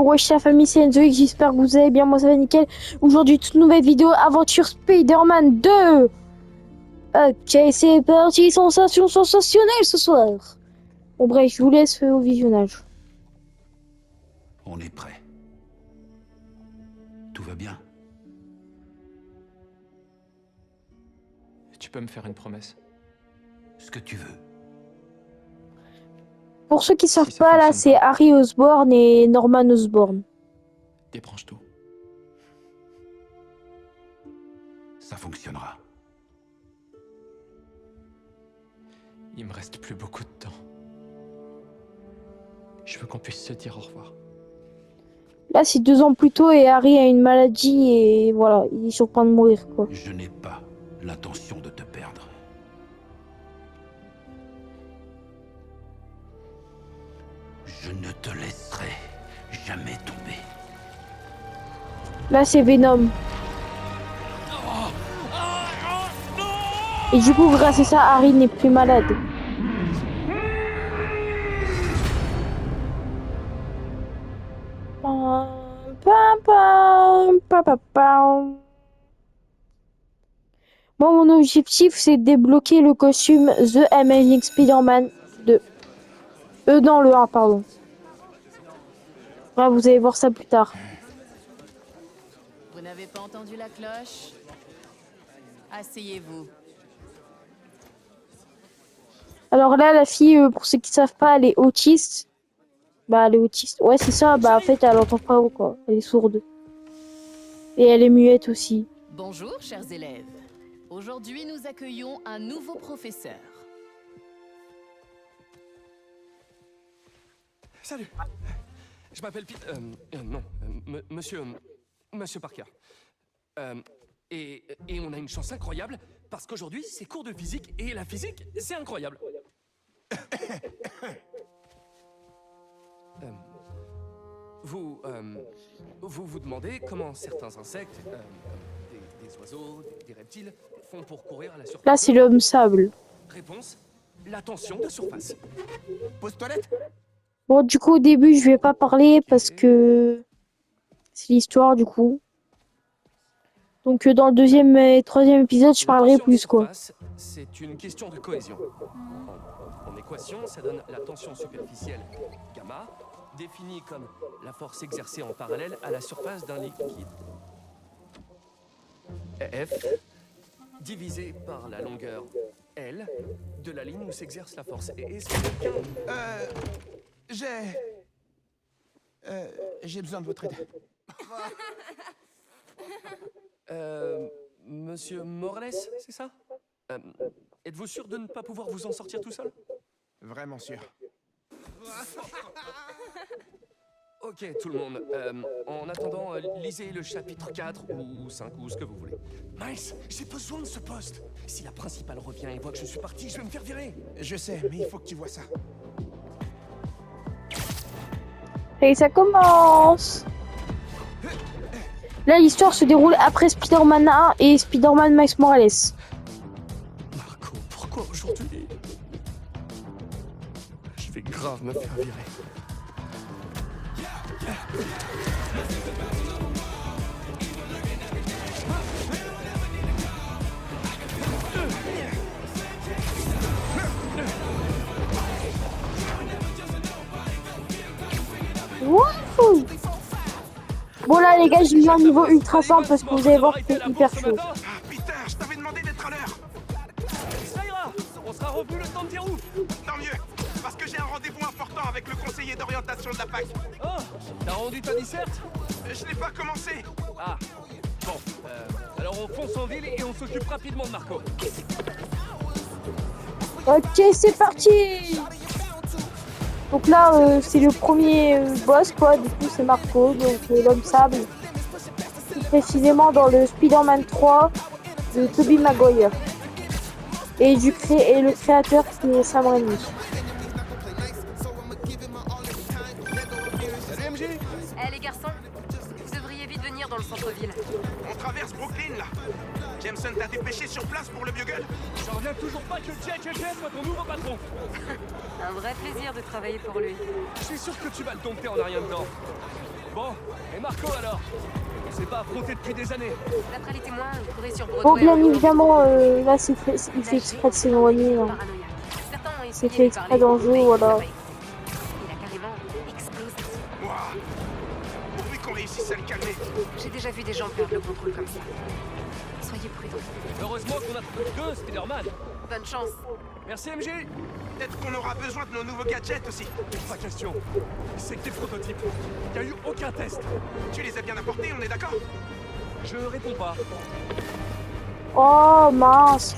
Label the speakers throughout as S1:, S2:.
S1: wesh la famille, c'est Enzo X, j'espère que vous allez bien, moi ça va nickel. Aujourd'hui, toute nouvelle vidéo, aventure Spider-Man 2. Ok, c'est parti, sensation sensationnelle ce soir. Bon bref, je vous laisse au visionnage.
S2: On est prêt. Tout va bien.
S3: Tu peux me faire une promesse?
S2: Ce que tu veux.
S1: Pour ceux qui savent
S3: Si ça
S1: pas, là,
S3: fonctionne
S1: c'est
S3: pas.
S1: Harry Osborn et Norman Osborn.
S3: Débranche tout.
S2: Ça fonctionnera.
S3: Il me reste plus beaucoup de temps. Je veux qu'on puisse se dire au revoir.
S1: Là, c'est 2 ans plus tôt et Harry a une maladie et voilà, il est sur le point de mourir, quoi.
S2: Je n'ai pas l'intention de te perdre. Je ne te laisserai jamais tomber.
S1: Là, c'est Venom. Et du coup, grâce à ça, Harry n'est plus malade. Pam, pam, pam, pam, pam, pam. Moi, mon objectif, c'est de débloquer le costume The Amazing Spider-Man 2. Non, le 1, pardon. Ouais, vous allez voir ça plus tard.
S4: Vous n'avez pas entendu la cloche? Asseyez-vous.
S1: Alors là, la fille, pour ceux qui savent pas, elle est autiste. Bah, elle est autiste. Ouais, c'est ça. Bah, en fait, elle entend pas, quoi. Elle est sourde. Et elle est muette aussi.
S4: Bonjour, chers élèves. Aujourd'hui, nous accueillons un nouveau professeur.
S5: Salut. Je m'appelle Pete. Monsieur Parker. Et on a une chance incroyable parce qu'aujourd'hui c'est cours de physique et la physique c'est incroyable. Vous demandez comment certains insectes, comme des oiseaux, des reptiles, font pour courir à la surface.
S1: Là, c'est l'homme sable.
S5: Réponse, la tension de surface. Pause toilette.
S1: Bon, du coup, au début, je vais pas parler parce que c'est l'histoire, du coup. Donc, dans le 2e et 3e épisode, je parlerai plus, quoi.
S5: C'est une question de cohésion. En équation, ça donne la tension superficielle gamma, définie comme la force exercée en parallèle à la surface d'un liquide. F, divisé par la longueur L de la ligne où s'exerce la force. Et est-ce que quelqu'un...
S6: J'ai besoin de votre aide.
S5: Monsieur Morales, c'est ça? Êtes-vous sûr de ne pas pouvoir vous en sortir tout seul?
S6: Vraiment sûr.
S5: Ok, tout le monde. En attendant, lisez le chapitre 4 ou 5 ou ce que vous voulez. Miles, j'ai besoin de ce poste. Si la principale revient et voit que je suis parti, je vais me faire virer.
S6: Je sais, mais il faut que tu vois ça.
S1: Et ça commence. Là, l'histoire se déroule après Spider-Man 1 et Spider-Man Miles Morales.
S5: Marco, pourquoi aujourd'hui? Je vais grave me faire virer.
S1: Wouhou! Bon là les gars, j'ai mis un niveau ultra simple parce que vous allez voir que c'est hyper chaud.
S6: Ah, Peter, je t'avais demandé d'être à l'heure.
S5: Ça ira. On sera revenu le temps de dire ouf.
S6: Tant mieux, parce que j'ai un rendez-vous important avec le conseiller d'orientation de la PAC.
S5: Oh, t'as rendu ta disserte?
S6: Je n'ai pas commencé.
S5: Ah, bon, alors on fonce en ville et on s'occupe rapidement de Marco.
S1: Ok, c'est parti! Donc là, c'est le premier boss, quoi. Du coup, c'est Marco, donc l'homme sable. Plus précisément dans le Spider-Man 3 de Tobey Maguire. Et le créateur qui est Sam Raimi.
S5: Salut MJ.
S7: Eh les garçons, vous devriez vite venir dans le centre-ville.
S6: On traverse Brooklyn, là. Jameson t'a dépêché sur place pour le bugle?
S5: J'en reviens toujours pas que JJJ soit ton nouveau patron.
S7: Un vrai plaisir de travailler pour lui.
S5: Je suis sûr que tu vas le dompter en un rien de temps. Bon, et Marco alors? On s'est pas affronté depuis des années.
S7: D'après les témoins, il courait sur
S1: Bon,
S7: Broadway.
S1: bien
S7: en Londres.
S1: évidemment, là, il fait exprès de s'éloigner. Hein.
S7: Paranoïaque. Certains ont
S1: C'est
S7: essayé
S1: fait
S7: de lui
S1: exprès
S7: parler,
S1: dans le jeu,
S7: mais
S1: voilà.
S7: ça n'a pas été. Il a carrément explosé.
S6: Ouah. Pourvu qu'on réussisse à le calmer.
S7: J'ai déjà vu des gens perdre le contrôle comme ça. Soyez prudents.
S5: Heureusement qu'on a trouvé 2 Spider-Man.
S7: Bonne chance.
S5: Merci MJ.
S6: Peut-être qu'on aura besoin de nos nouveaux gadgets aussi.
S5: Pas question. C'est que des prototypes. Il n'y a eu aucun test.
S6: Tu les as bien apportés, on est d'accord?
S5: Je réponds pas.
S1: Oh, mince.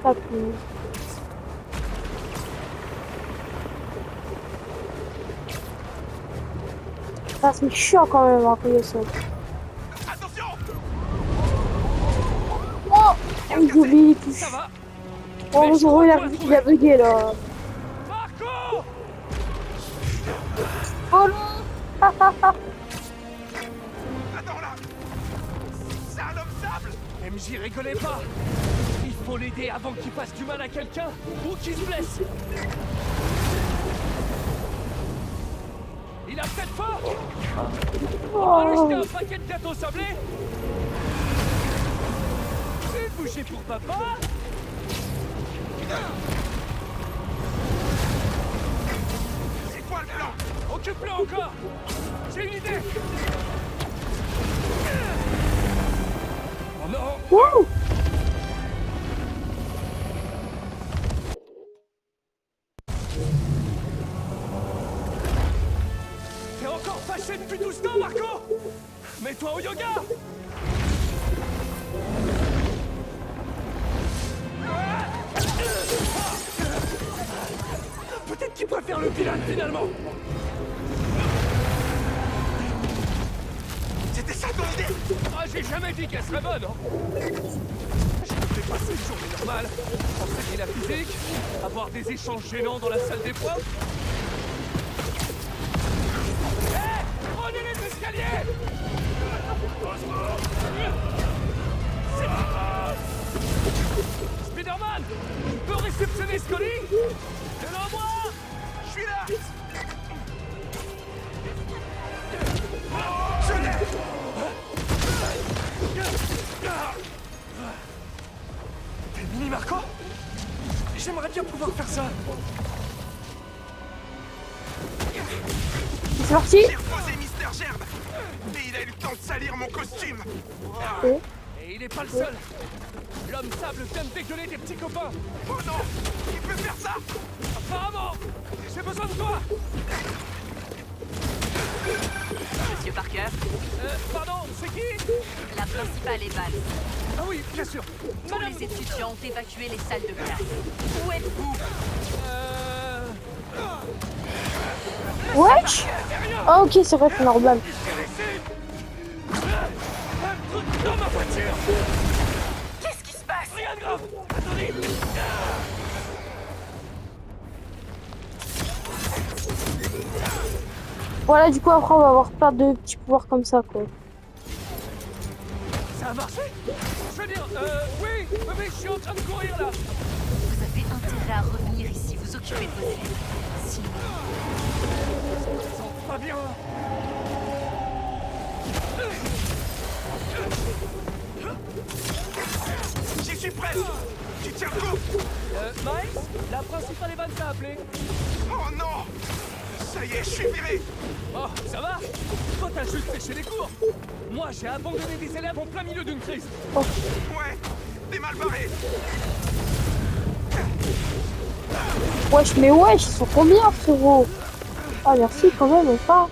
S1: Pas plus. Ça, c'est chiant quand même, hein, que ça.
S6: Attention!
S1: Oh, j'ai oublié les touches.
S5: Ça va?
S1: Oh, bonjour, il a bugué là.
S5: Marco!
S1: Oh non.
S6: Attends là! C'est un homme sable!
S5: MJ, rigolez pas! Il faut l'aider avant qu'il fasse du mal à quelqu'un ou qu'il se blesse! Il a peut-être faim! On va lui jeter un paquet de gâteaux sablés! Une bouchée pour papa!
S6: C'est quoi le plan?
S5: Occupe-le encore! J'ai une idée! Oh non!
S1: Wouh.
S5: T'es encore fâché depuis 12 ans, Marco? Mets-toi au yoga! Peut-être qu'il préfère le pilote finalement!
S6: C'était ça ton idée?
S5: Ah, j'ai jamais dit qu'elle serait bonne, hein. Je peux passer une journée normale, enseigner la physique, avoir des échanges gênants dans la salle des profs. Hé! Prenez les escaliers! Spider-Man! Tu peux réceptionner ce colis? C'est là, moi!
S6: Je suis là! Je l'ai!
S5: T'es mini Marco? J'aimerais bien pouvoir faire ça.
S1: C'est parti.
S6: J'ai reposé Mister Gerbe! Et il a eu le temps de salir mon costume!
S1: Ok.
S5: Et il est pas le seul. L'homme sable vient de dégueuler des petits copains.
S6: Oh non! Il peut faire ça!
S5: Apparemment, j'ai besoin de toi.
S7: Monsieur Parker,
S5: Pardon, c'est qui?
S7: la principale est balle.
S5: Ah oui, bien sûr.
S7: Tous
S5: Madame.
S7: les étudiants ont évacué les salles de classe. Où êtes-vous?
S1: Wesh. Ah, ok, c'est vrai, c'est normal.
S5: Un truc dans ma voiture.
S7: Qu'est-ce qui se passe?
S5: Rien de grave. Attendez.
S1: Voilà, du coup, après, on va avoir plein de petits pouvoirs comme ça, quoi.
S5: Ça a marché? Je veux dire, oui, je suis en train de courir là.
S7: Vous avez intérêt à revenir ici, vous occuper de vos élèves. Sinon,
S5: Je sens pas bien.
S6: J'y suis presque! Tu tiens le coup!
S5: Miles, la principale Evans t'a appelé.
S6: Oh non! Ça y est, je suis viré!
S5: Oh, ça va? Toi, t'as juste séché les cours. Moi, j'ai abandonné des élèves en plein milieu d'une crise.
S6: Ouais! T'es mal barré!
S1: Wesh, mais wesh, ils sont combien, frérot? Ah, merci quand même, enfin.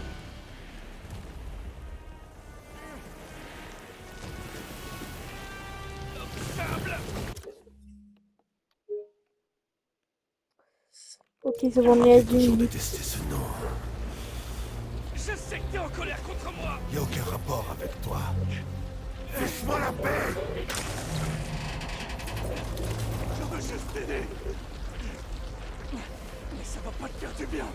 S1: Ok, c'est bon, on est à 10 minutes.
S2: Détester ce nom.
S5: Je sais que t'es en colère contre moi.
S8: Y a aucun rapport avec toi. Laisse-moi la paix.
S5: Je veux juste t'aider. Mais ça va pas te faire du bien.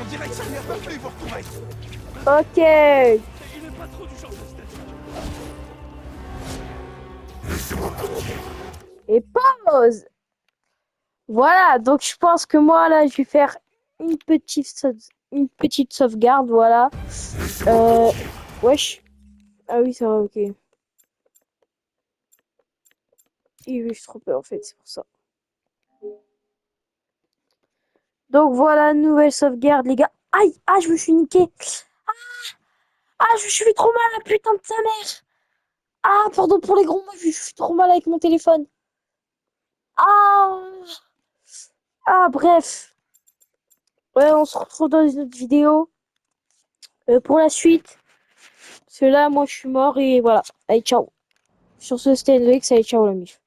S6: On dirait que ça lui a pas plu, vous retrouver.
S1: Ok.
S5: Il est pas trop du genre de statut.
S1: Et pause. Voilà, donc je pense que moi là, je vais faire une petite sauvegarde, voilà. Wesh. Ah oui, ça va, ok. Et oui, je suis trop peur en fait, c'est pour ça. Donc voilà, nouvelle sauvegarde, les gars. Aïe, ah, je me suis niqué. Ah, je me suis fait trop mal, la putain de sa mère. Ah, pardon pour les gros mots, je suis trop mal avec mon téléphone. Ah, bref. Ouais, on se retrouve dans une autre vidéo pour la suite. Parce que là, moi, je suis mort et voilà. Allez, ciao. Sur ce, c'était NVX, allez, ciao la mif.